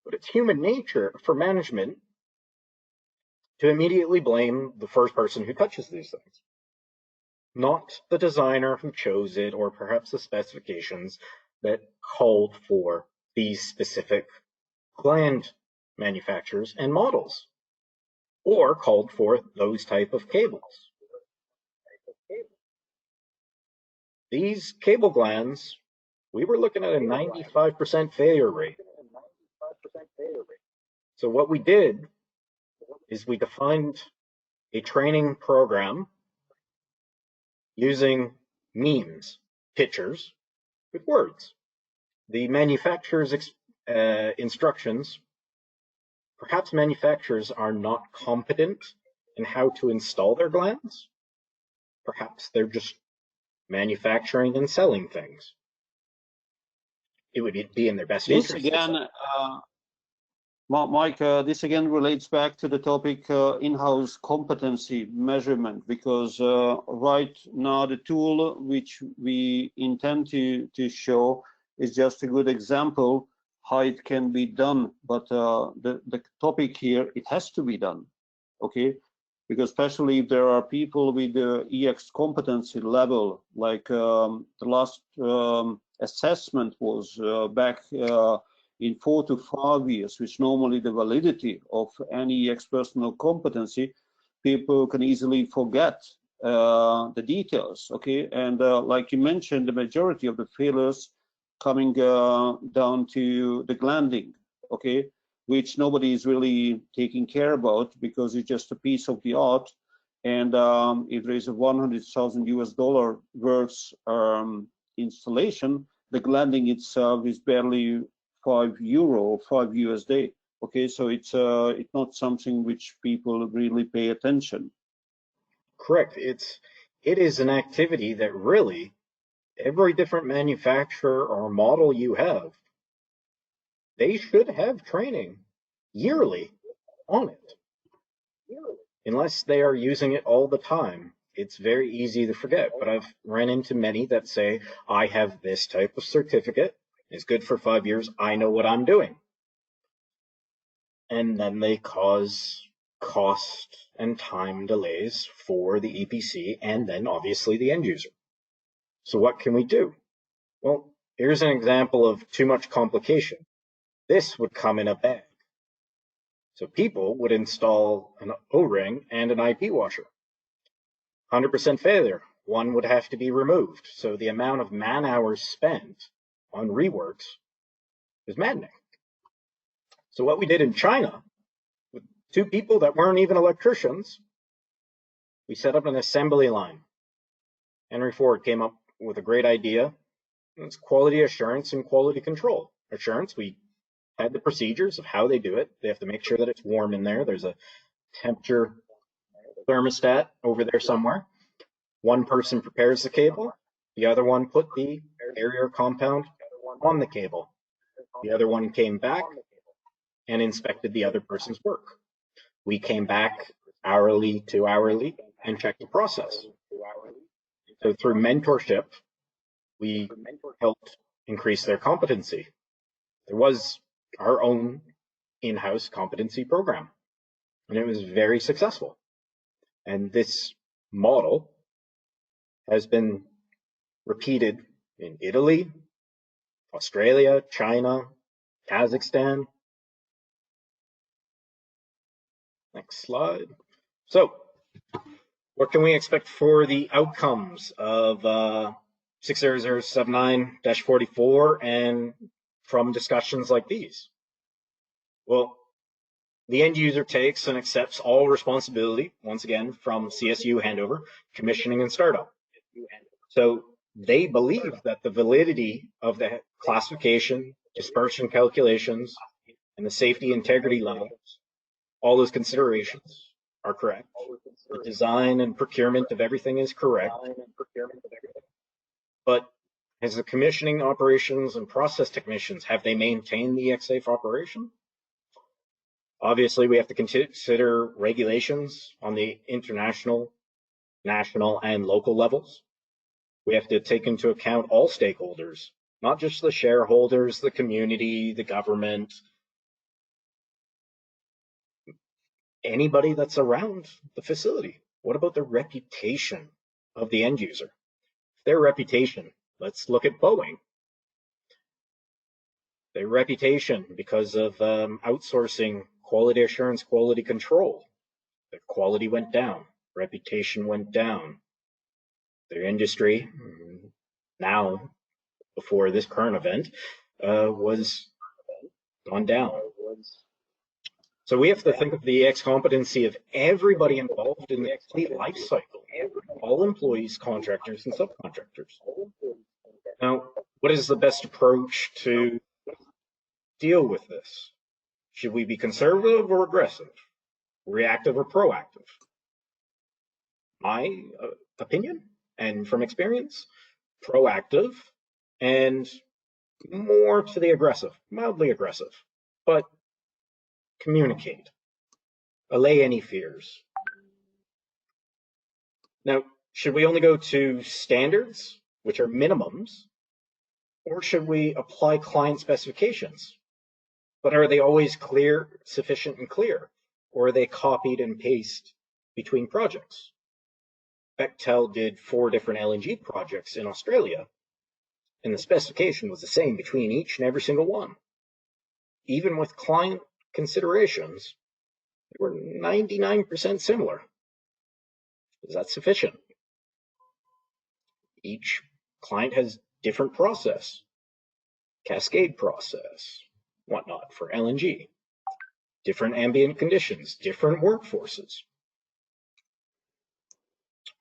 But it's human nature for management to immediately blame the first person who touches these things, not the designer who chose it, or perhaps the specifications that called for these specific gland manufacturers and models, or called for those type of cables. These cable glands, we were looking at a 95% failure rate. So what we did is we defined a training program using memes, pictures, with words. The manufacturer's instructions, perhaps manufacturers are not competent in how to install their glands. Perhaps they're just manufacturing and selling things. It would be in their best interest. Again, Mike, this again relates back to the topic in-house competency measurement, because right now the tool which we intend to show is just a good example how it can be done. But the topic here, it has to be done, okay? Because especially if there are people with the EX competency level, like the last assessment was back in 4 to 5 years, which normally the validity of any EX personal competency, people can easily forget the details, okay? And like you mentioned, the majority of the failures coming down to the glanding, okay, which nobody is really taking care about because it's just a piece of the art. And if there is a $100,000 worth installation, the glanding itself is barely €5 or $5. Okay, so it's not something which people really pay attention. Correct. It is an activity that really every different manufacturer or model you have, they should have training yearly on it. Unless they are using it all the time, it's very easy to forget. But I've ran into many that say, I have this type of certificate, it's good for 5 years, I know what I'm doing. And then they cause cost and time delays for the EPC and then obviously the end user. So what can we do? Well, here's an example of too much complication. This would come in a bag. So people would install an O-ring and an IP washer. 100% failure, one would have to be removed. So the amount of man hours spent on reworks is maddening. So what we did in China, with 2 people that weren't even electricians, we set up an assembly line. Henry Ford came up with a great idea. It's quality assurance and quality control. Assurance, we had the procedures of how they do it. They have to make sure that it's warm in there. There's a temperature thermostat over there somewhere. One person prepares the cable. The other one put the barrier compound on the cable. The other one came back and inspected the other person's work. We came back hourly to hourly and checked the process. So through mentorship, we helped increase their competency. There was our own in-house competency program, and it was very successful. And this model has been repeated in Italy, Australia, China, Kazakhstan. Next slide. So, what can we expect for the outcomes of 60079-44 and from discussions like these? Well, the end user takes and accepts all responsibility, once again, from CSU handover, commissioning, and startup. So they believe that the validity of the classification, dispersion calculations, and the safety integrity levels, all those considerations are correct. The design and procurement of everything is correct. But as the commissioning operations and process technicians, have they maintained the X-safe operation? Obviously, we have to consider regulations on the international, national, and local levels. We have to take into account all stakeholders, not just the shareholders, the community, the government, anybody that's around the facility. What about the reputation of the end user? Their reputation, let's look at Boeing. Their reputation because of outsourcing quality assurance, quality control. Their quality went down, reputation went down. Their industry, now, before this current event, was gone down. So we have to think of the Ex Competency of everybody involved in the complete life cycle, all employees, contractors, and subcontractors. Now, what is the best approach to deal with this? Should we be conservative or aggressive? Reactive or proactive? My opinion, and from experience, proactive and more to the aggressive, mildly aggressive, but communicate, allay any fears. Now, should we only go to standards, which are minimums, or should we apply client specifications? But are they always clear, sufficient and clear, or are they copied and pasted between projects? Bechtel did 4 different LNG projects in Australia, and the specification was the same between each and every single one. Even with client considerations, they were 99% similar. Is that sufficient? Each client has different process, cascade process, whatnot for LNG, different ambient conditions, different workforces.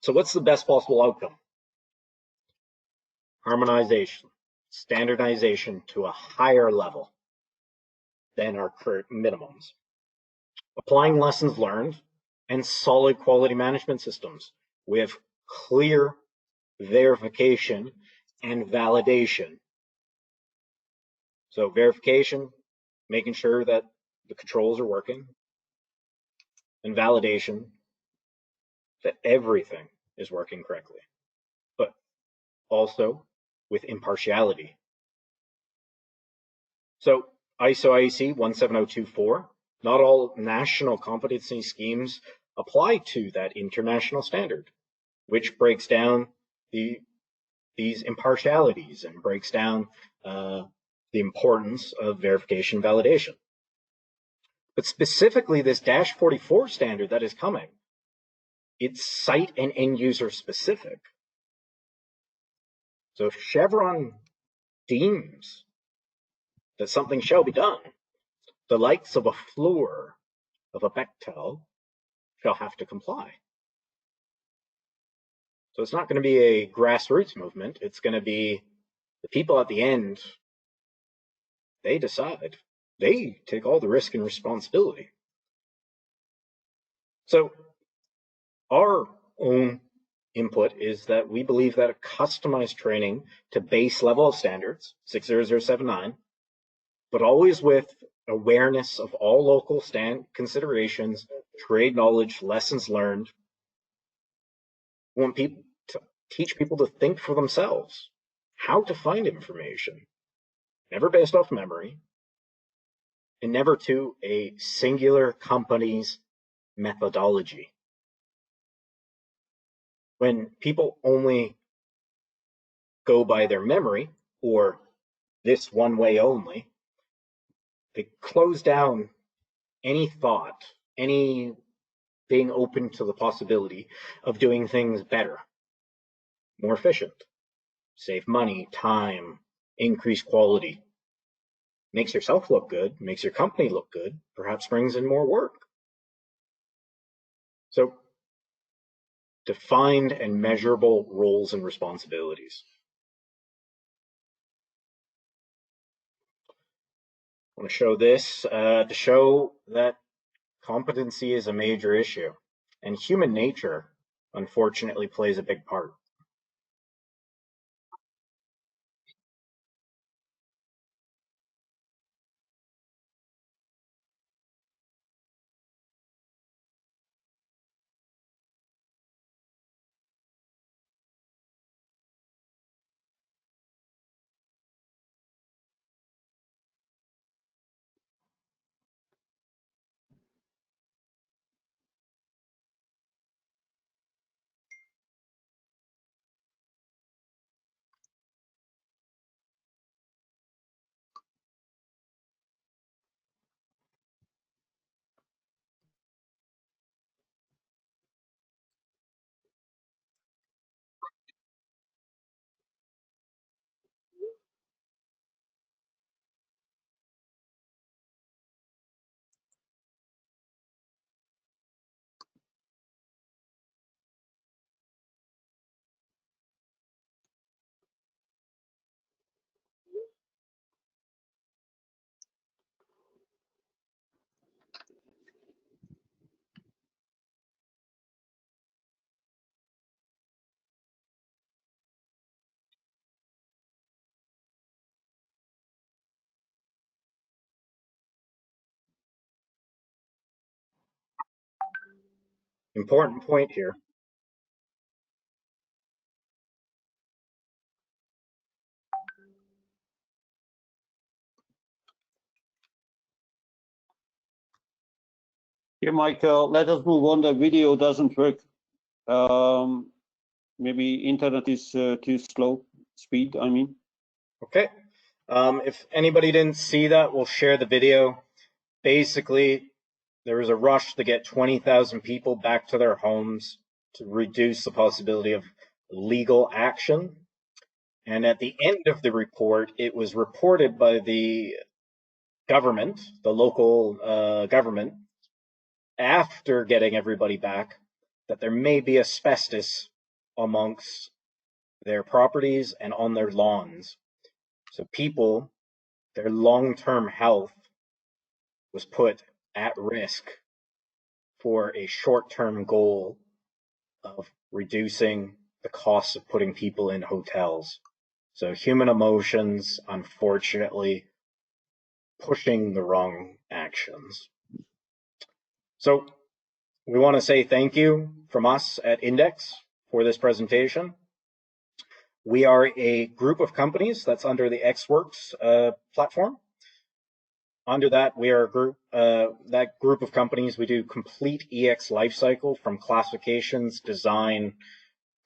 So what's the best possible outcome? Harmonization, standardization to a higher level than our current minimums. Applying lessons learned and solid quality management systems with clear verification and validation. So verification, making sure that the controls are working, and validation that everything is working correctly, but also with impartiality. So ISO IEC 17024, not all national competency schemes apply to that international standard, which breaks down these impartialities and breaks down the importance of verification validation. But specifically this -44 standard that is coming, it's site and end user specific. So if Chevron deems that something shall be done, the likes of a Fluor, of a Bechtel, shall have to comply. So it's not going to be a grassroots movement. It's going to be the people at the end, they decide. They take all the risk and responsibility. So our own input is that we believe that a customized training to base level of standards, 60079, but always with awareness of all local considerations, trade knowledge, lessons learned. We want people to teach people to think for themselves, how to find information, never based off memory, and never to a singular company's methodology. When people only go by their memory or this one way only, they close down any thought, any being open to the possibility of doing things better, more efficient, save money, time, increase quality. makes yourself look good, makes your company look good, perhaps brings in more work. So, defined and measurable roles and responsibilities. I want to show this to show that competency is a major issue, and human nature, unfortunately, plays a big part. Important point here. Here, Michael, let us move on. The video doesn't work. Maybe internet is too slow. Speed, I mean. Okay. If anybody didn't see that, we'll share the video. Basically, there was a rush to get 20,000 people back to their homes to reduce the possibility of legal action. And at the end of the report, it was reported by the government, the local government, after getting everybody back, that there may be asbestos amongst their properties and on their lawns. So people, their long-term health was put at risk for a short-term goal of reducing the cost of putting people in hotels. So human emotions, unfortunately, pushing the wrong actions. So we want to say thank you from us at IndEx for this presentation. We are a group of companies that's under the XWorks platform. Under that, we are a group, that group of companies, we do complete EX lifecycle from classifications, design,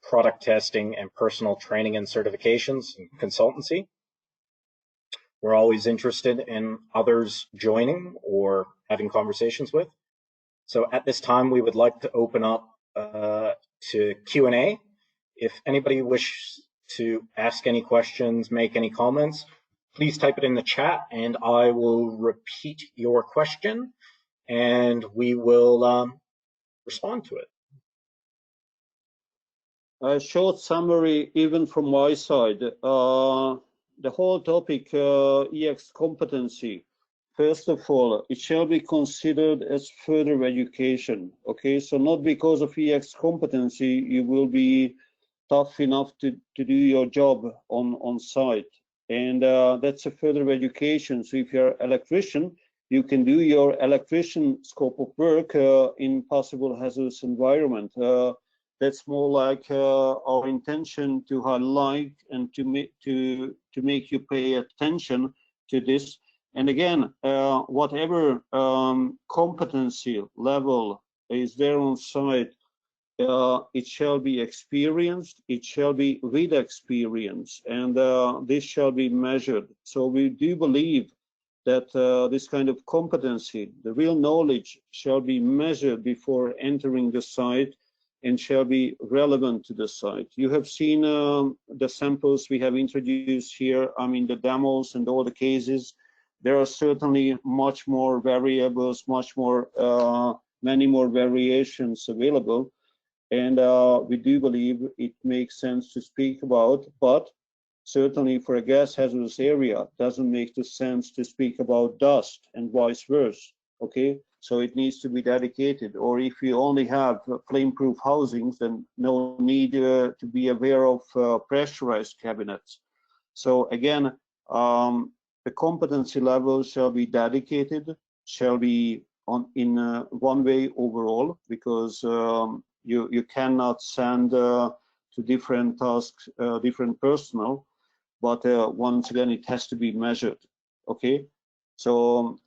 product testing, and personal training and certifications and consultancy. We're always interested in others joining or having conversations with. So at this time, we would like to open up to Q&A. If anybody wishes to ask any questions, make any comments, please type it in the chat and I will repeat your question and we will respond to it. A short summary, even from my side. The whole topic, EX competency. First of all, it shall be considered as further education. Okay, so not because of EX competency, you will be tough enough to do your job on site. And that's a further education. So if you're an electrician, you can do your electrician scope of work in possible hazardous environment. That's more like our intention to highlight and to make you pay attention to this. And again, whatever competency level is there on site, it shall be experienced, it shall be with experience, and this shall be measured. So we do believe that this kind of competency, the real knowledge, shall be measured before entering the site and shall be relevant to the site. You have seen the samples we have introduced here, I mean the demos and all the cases. there are certainly much more variables, many more variations available. And we do believe it makes sense to speak about, but certainly for a gas hazardous area, doesn't make the sense to speak about dust and vice versa, okay? So it needs to be dedicated, or if you only have flame-proof housings, then no need to be aware of pressurized cabinets. So again, the competency level shall be dedicated, shall be in one way overall, because you cannot send to different tasks different personnel, but once again it has to be measured. Okay, so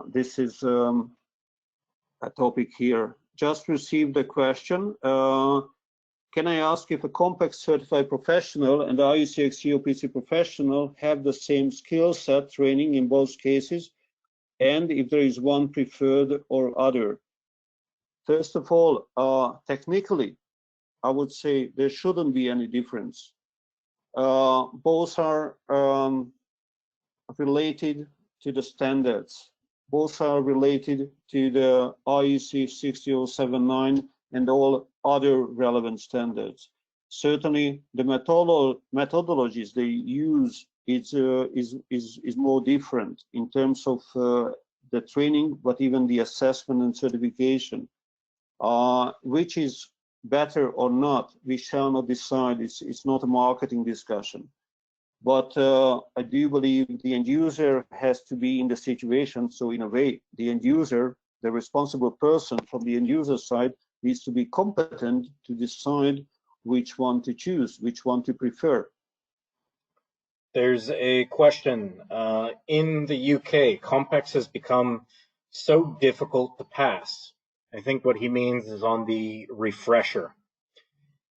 this is a topic here. Just received a question. Can I ask if a Compact certified professional and the IECEx COPC professional have the same skill set training in both cases, and if there is one preferred or other? First of all, technically, I would say there shouldn't be any difference. Both are related to the standards. Both are related to the IEC 60079 and all other relevant standards. Certainly, the methodologies they use is more different in terms of the training, but even the assessment and certification. Which is better or not, we shall not decide. It's not a marketing discussion. But I do believe the end user has to be in the situation. So in a way, the end user, the responsible person from the end user side, needs to be competent to decide which one to choose, which one to prefer. There's a question. In the UK, Complex has become so difficult to pass. I think what he means is on the refresher.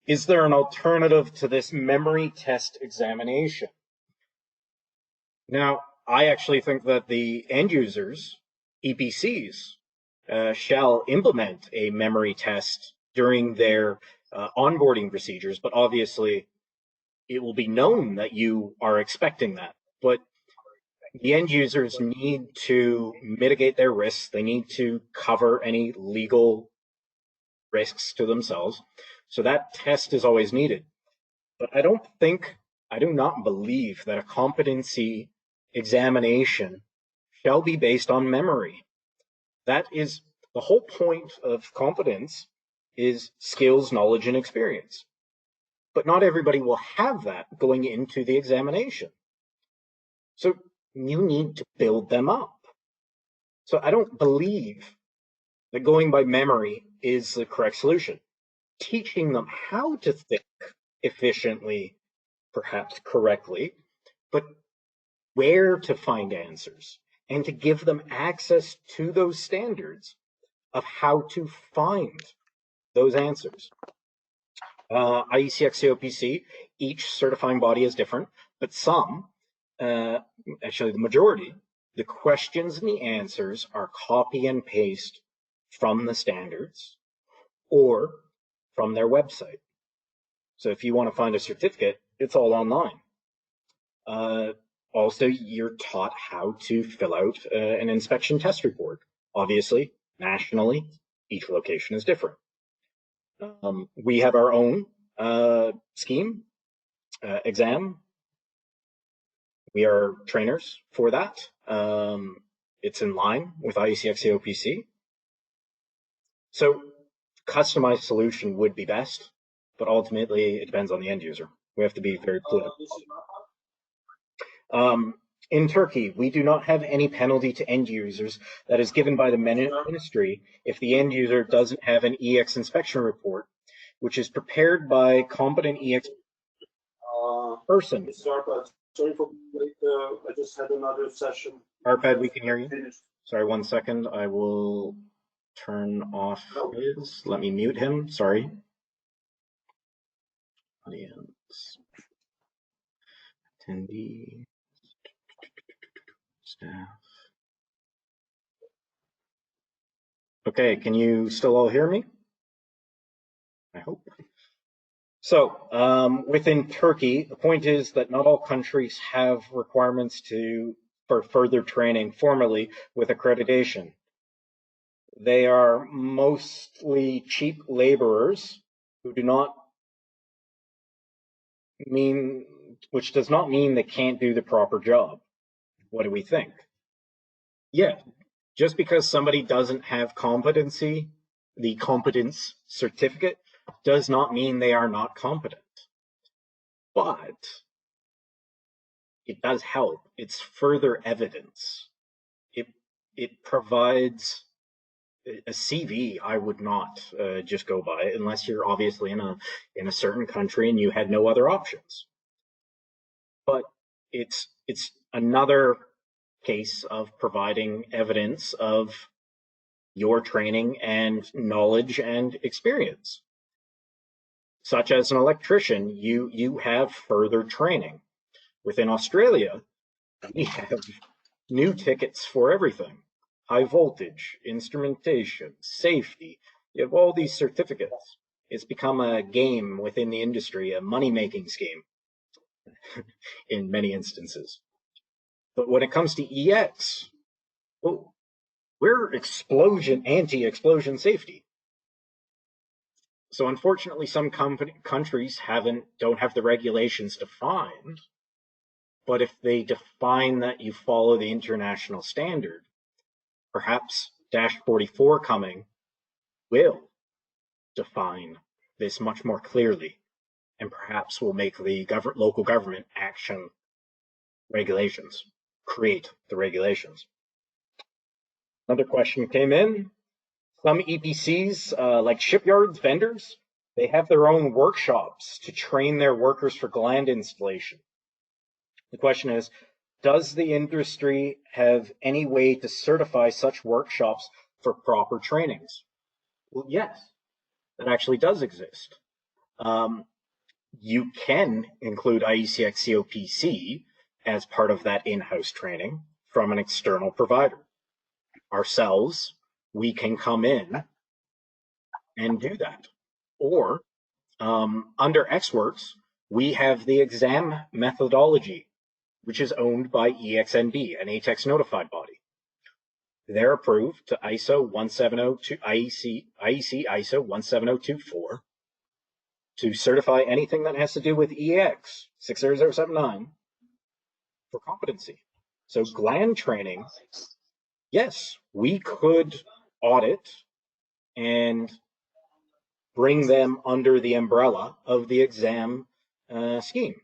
Is there an alternative to this memory test examination? Now, I actually think that the end users, EPCs, shall implement a memory test during their onboarding procedures, but obviously it will be known that you are expecting that. But the end users need to mitigate their risks. They need to cover any legal risks to themselves. So that test is always needed. But I do not believe that a competency examination shall be based on memory. That is the whole point of competence, is skills, knowledge, and experience. But not everybody will have that going into the examination. So you need to build them up. So I don't believe that going by memory is the correct solution. Teaching them how to think efficiently, perhaps correctly, but where to find answers, and to give them access to those standards of how to find those answers. IECEx COPC, each certifying body is different, but some, actually the majority, the questions and the answers are copy and paste from the standards or from their website. So if you want to find a certificate, it's all online. Also, you're taught how to fill out an inspection test report. Obviously, nationally, each location is different. We have our own scheme, exam. We are trainers for that. It's in line with IECEx COPC. So customized solution would be best, but ultimately it depends on the end user. We have to be very clear. In Turkey, we do not have any penalty to end users that is given by the ministry if the end user doesn't have an EX inspection report, which is prepared by competent EX person. Sorry for being late. I just had another session. Arpad, we can hear you. Sorry, 1 second. I will turn off his. Let me mute him. Sorry. Audience. Attendee. Staff. Okay, can you still all hear me? I hope. So within Turkey, the point is that not all countries have requirements to for further training formally with accreditation. They are mostly cheap laborers who do not mean, which does not mean they can't do the proper job. What do we think? Yeah, just because somebody doesn't have competency, the competence certificate, does not mean they are not competent. But it does help. It's further evidence. It provides a CV. I would not just go by unless you're obviously in a certain country and you had no other options. But it's another case of providing evidence of your training and knowledge and experience. Such as an electrician, you have further training. Within Australia, we have new tickets for everything. High voltage, instrumentation, safety. You have all these certificates. It's become a game within the industry, a money-making scheme in many instances. But when it comes to EX, well, we're anti-explosion safety. So unfortunately, some countries don't have the regulations defined. But if they define that you follow the international standard, perhaps Dash 44 coming will define this much more clearly, and perhaps will make the local government action regulations, create the regulations. Another question came in. Some EPCs, like shipyards, vendors, they have their own workshops to train their workers for gland installation. The question is, does the industry have any way to certify such workshops for proper trainings? Well, yes, that actually does exist. You can include IECEx COPC as part of that in-house training from an external provider. Ourselves, we can come in and do that. Or under XWorks, we have the exam methodology, which is owned by EXNB, an ATEX notified body. They're approved to ISO 170, IEC ISO 17024 to certify anything that has to do with EEHA 60079 for competency. So gland training, yes, we could audit and bring them under the umbrella of the exam scheme.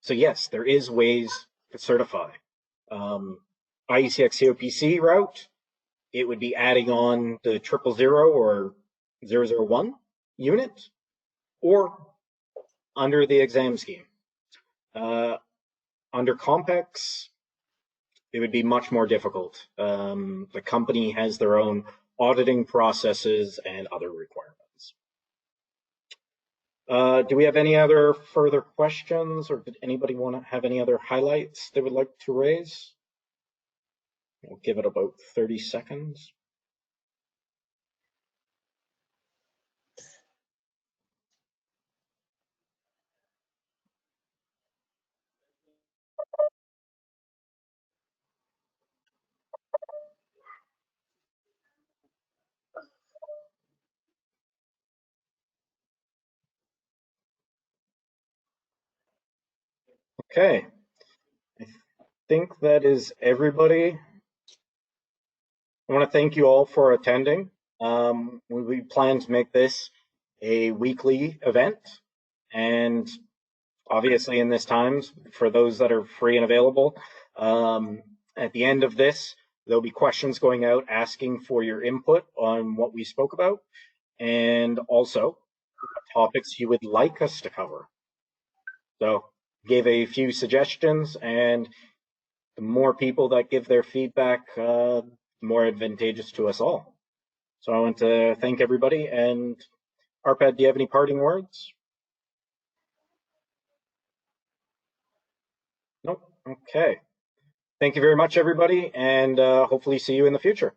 So yes, there is ways to certify. IECEx COPC route, it would be adding on the 000 or 001 unit, or under the exam scheme. Under Compex, it would be much more difficult. The company has their own auditing processes and other requirements. Do we have any other further questions, or did anybody want to have any other highlights they would like to raise? We'll give it about 30 seconds. Okay, I think that is everybody. I want to thank you all for attending. We plan to make this a weekly event, and obviously in this times, for those that are free and available, at the end of this, there'll be questions going out asking for your input on what we spoke about, and also topics you would like us to cover. So gave a few suggestions, and the more people that give their feedback, the more advantageous to us all. So I want to thank everybody. And Arpad, do you have any parting words? Nope. Okay. Thank you very much, everybody, and hopefully see you in the future.